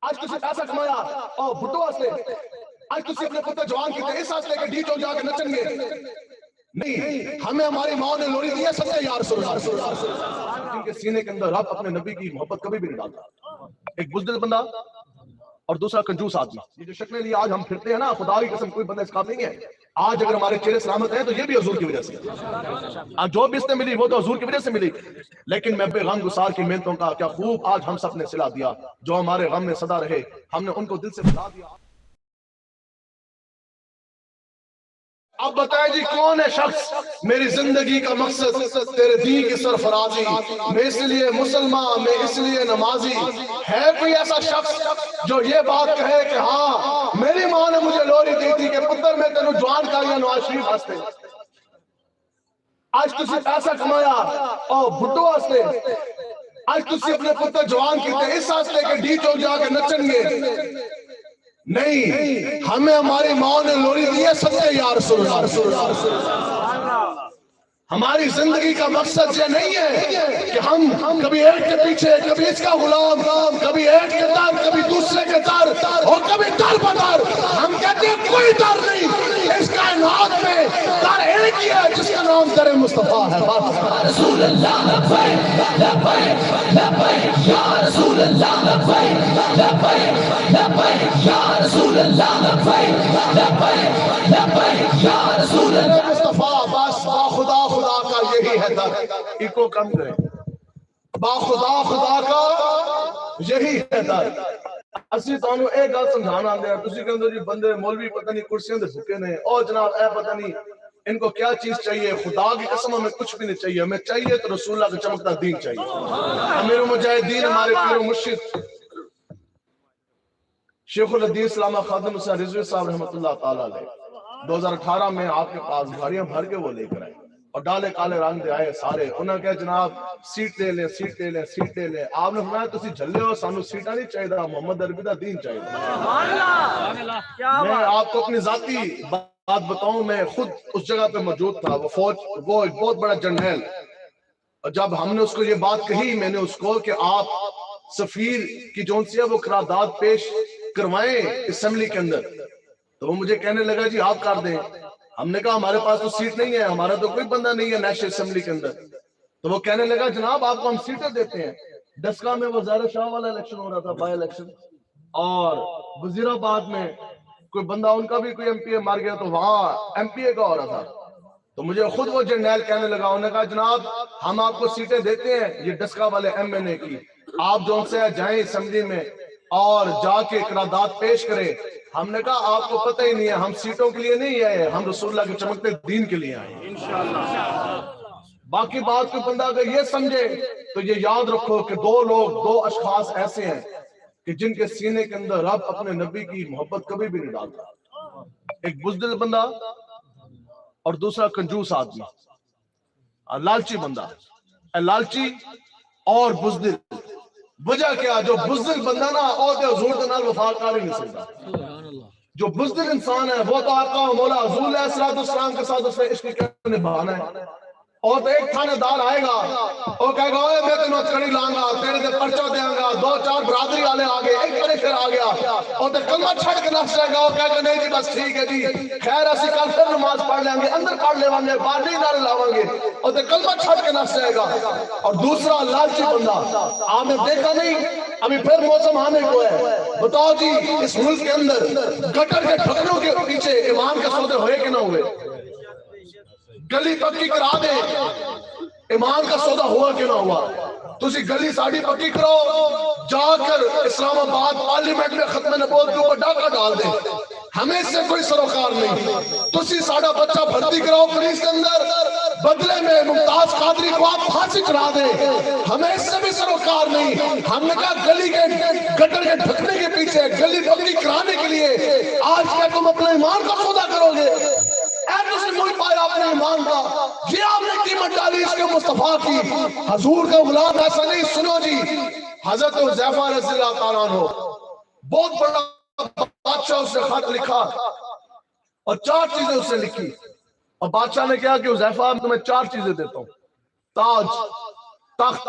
آج تسی پیسہ کمایا اور بھٹو واسطے آج تسی اپنے پتر جوان کیتے اس واسطے کہ ڈی چوک جا کے نچن گے نہیں، ہمیں ہماری ماں نے لوری دی ہے سب سے یا رسول اللہ جن کے سینے کے اندر رب اپنے نبی کی محبت کبھی بھی نہیں ڈالتا. ایک بزدل بندہ اور دوسرا کنجوس آدمی. یہ جو شکلیں لیے آج ہم پھرتے ہیں نا، خدا کی قسم کوئی بندہ اس کام نہیں ہے. آج اگر ہمارے چہرے سلامت ہیں تو یہ بھی حضور کی وجہ سے. آج جو بھی اس نے ملی وہ تو حضور کی وجہ سے ملی. لیکن میں بے غم گسار کی محنتوں کا کیا خوب آج ہم سب نے صلہ دیا. جو ہمارے غم میں صدا رہے ہم نے ان کو دل سے بلا دیا. اب بتائیں جی کون ہے شخص میری زندگی کا مقصد تیرے دین کی سرفرازی، میں اس لیے مسلمان میں اس لیے نمازی. ہے کوئی ایسا شخص جو یہ بات کہے کہ ہاں میری ماں نے مجھے لوری دی تھی کہ پتر میں تینوں جوان کا یا نواز شریف واسطے. آج تسی پیسہ کمایا اور بھٹو واسطے آج تسی اپنے پتر جوان کیتے اس واسطے کہ ڈی چوک جا کے نچن گے نہیں، ہمیں ہماری ماں نے لوری دی ہے سب سے یا رسول اللہ. ہماری زندگی کا مقصد یہ نہیں ہے کہ ہم کبھی ایک کے پیچھے کبھی اس کا غلام کبھی ایک کے در کبھی دوسرے کے در اور کبھی در بدر. ہم کہتے ہیں کوئی در نہیں، اس کائنات میں در ایک ہی ہے جس کا نام در مصطفیٰ ہے. رسول اللہ لبیک لبیک لبیک یا رسول اللہ لبیک لبیک لبیک یا رسول اللہ لبیک لبیک لبیک یا رسول اللہ مصطفیٰ. بس با خدا خدا کا یہی ہے در. ایکو کم کریں. با خدا خدا کا یہی ہے در. اسی تانوں ایک گل سمجھانا آندے ہیں. تسی کہندے جی بندے مولوی پتہ نہیں کرسیاں دے بھوکے نے، او جناب اے پتہ نہیں ان کو کیا چیز چاہیے. خدا کی قسم ہمیں کچھ بھی نہیں چاہیے. ہمیں چاہیے تو رسول اللہ کا چمکتا دین چاہیے. امیر مجاہدین ہمارے پیر و مرشد شیخ الحدیث علامہ خادم حسین رضوی صاحب رحمۃ اللہ تعالیٰ علیہ 2018 میں آپ کے پاس گاڑیاں بھر کے وہ لے کر آئے اور ڈالے کالے رنگ دے آئے سارے. انہوں نے کہا جناب سیٹ لے لیں سیٹ لے لیں سیٹ لے لیں. آپ نے فرمایا تسی جھلے ہو، سانو سیٹاں نہیں چاہیے، محمد عربی دا دین چاہیے. میں آپ کو اپنی ذاتی بات بتاؤں، میں خود اس جگہ پہ موجود تھا. وہ فوج وہ ایک بہت بڑا جنرل، اور جب ہم نے اس کو یہ بات کہی میں نے اس کو کہ آپ سفیر کی جون سی ہے وہ قرارداد پیش کروائیں اسمبلی کے اندر، تو وہ مجھے کہنے لگا جی آپ کر دیں. ہم نے کہا ہمارے پاس تو سیٹ نہیں ہے، ہمارا تو کوئی بندہ نہیں ہے نیشنل اسمبلی کے اندر. تو وہ کہنے لگا جناب آپ کو ہم سیٹیں دیتے ہیں. ڈسکا میں وہ زہرا شاہ والا الیکشن ہو رہا تھا، بائی الیکشن، اور وزیر آباد میں کوئی بندہ ان کا بھی کوئی ایم پی اے مار گیا تو وہاں ایم پی اے کا ہو رہا تھا. تو مجھے خود وہ جرنیل کہنے لگا، انہوں نے کہا جناب ہم آپ کو سیٹیں دیتے ہیں یہ ڈسکا والے ایم این اے کی، آپ جو ان سے جائیں اسمبلی میں اور جا کے قرارداد پیش کریں. ہم نے کہا آپ کو پتہ ہی نہیں ہے، ہم سیٹوں کے لیے نہیں آئے، ہم رسول اللہ کے چمکتے دین کے لیے آئے ہیں. باقی بات کوئی بندہ اگر یہ سمجھے تو یہ یاد رکھو کہ دو اشخاص ایسے ہیں کہ جن کے سینے کے اندر رب اپنے نبی کی محبت کبھی بھی نہیں ڈالتا. ایک بزدل بندہ اور دوسرا کنجوس آدمی. لالچی بندہ، لالچی اور بزدل. وجہ کیا؟ جو بزدل بندہ نا اور دے حضور دے نال وفادار ہی نہیں سکتا. جو بزدل انسان ہے وہ تو آقا و مولا حضور علیہ السلام کے ساتھ اس نے عشق کیا نبھانا ہے. اور تو ایک تھانے دار آئے گا اور کہے گا اوے میں تینوں چڑی لائیں گا، تیرے دے پرچہ دیاں گا. دو چار برادری والے آگے ایک بڑے پھر آ گیا اور تے کلمہ چھڑ کے نس جائے گا اور کہے گا نہیں جی بس ٹھیک ہے جی خیر اسی کل پھر نماز پڑھ لیں گے، اندر پڑھ لیں گے، باہر نہیں نعرے لاؤں گے، اور تے کلمہ چھڑ کے نس جائے گا. اور دوسرا لالچی بندہ، آپ نے دیکھا نہیں ابھی پھر موسم آنے کو ہے، بتاؤ جی اس ملک کے اندر گٹر کے ڈھکنوں کے پیچھے ایمان کے سودے ہوئے کہ نہ ہوئے؟ گلی پکی کرا دے، ایمان کا سودا ہوا کہ نہ ہوا؟ تسی گلی ساڑی پکی کرو، جا کر اسلام آباد پارلیمنٹ میں ختم نبوت کے اوپر ڈاکہ ڈال دے، ہمیں اس سے کوئی سروکار نہیں. تسی ساڑا بچہ بھرتی کراؤ پولیس کے اندر، بدلے میں ممتاز قادری کو آپ پھانسی چڑھا دے، ہمیں اس سے بھی سروکار نہیں. ہم نے کہا گلی کے گٹر کے ڈھکنے کے پیچھے گلی پکی کرانے کے لیے آج کیا تم اپنے ایمان کا سودا کرو گے؟ ایسے کوئی پایا اپنے ایمان کا، یہ آپ نے قیمت ڈالی اس کے مصطفیٰ کی. حضور کا غلام ایسا نہیں. سنو جی، حضرت حذیفہ رضی اللہ تعالیٰ عنہ بہت بڑا بادشاہ، اس نے خط لکھا اور 4 چیزیں اس نے لکھی، اور بادشاہ نے کہا کہ حذیفہ میں تمہیں 4 چیزیں دیتا ہوں: تاج، تخت،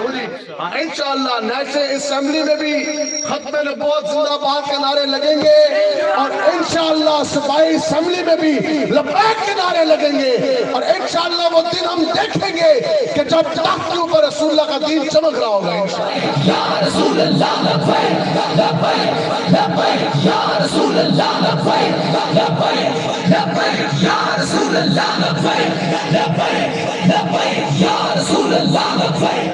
انشاءاللہ نیشنل اسمبلی میں بھی ختم نبوت زندہ باد کے نعرے لگیں گے، اور انشاءاللہ صوبائی اسمبلی میں بھی لبیک کے نعرے لگیں گے، اور انشاءاللہ وہ دن ہم دیکھیں گے کہ جب تخت کے اوپر رسول اللہ کا دین چمک رہا ہوگا انشاءاللہ۔ یا رسول اللہ لبیک لبیک لبیک یا رسول اللہ لبیک لبیک لبیک یا رسول اللہ لبیک لبیک لبیک یا رسول اللہ لبیک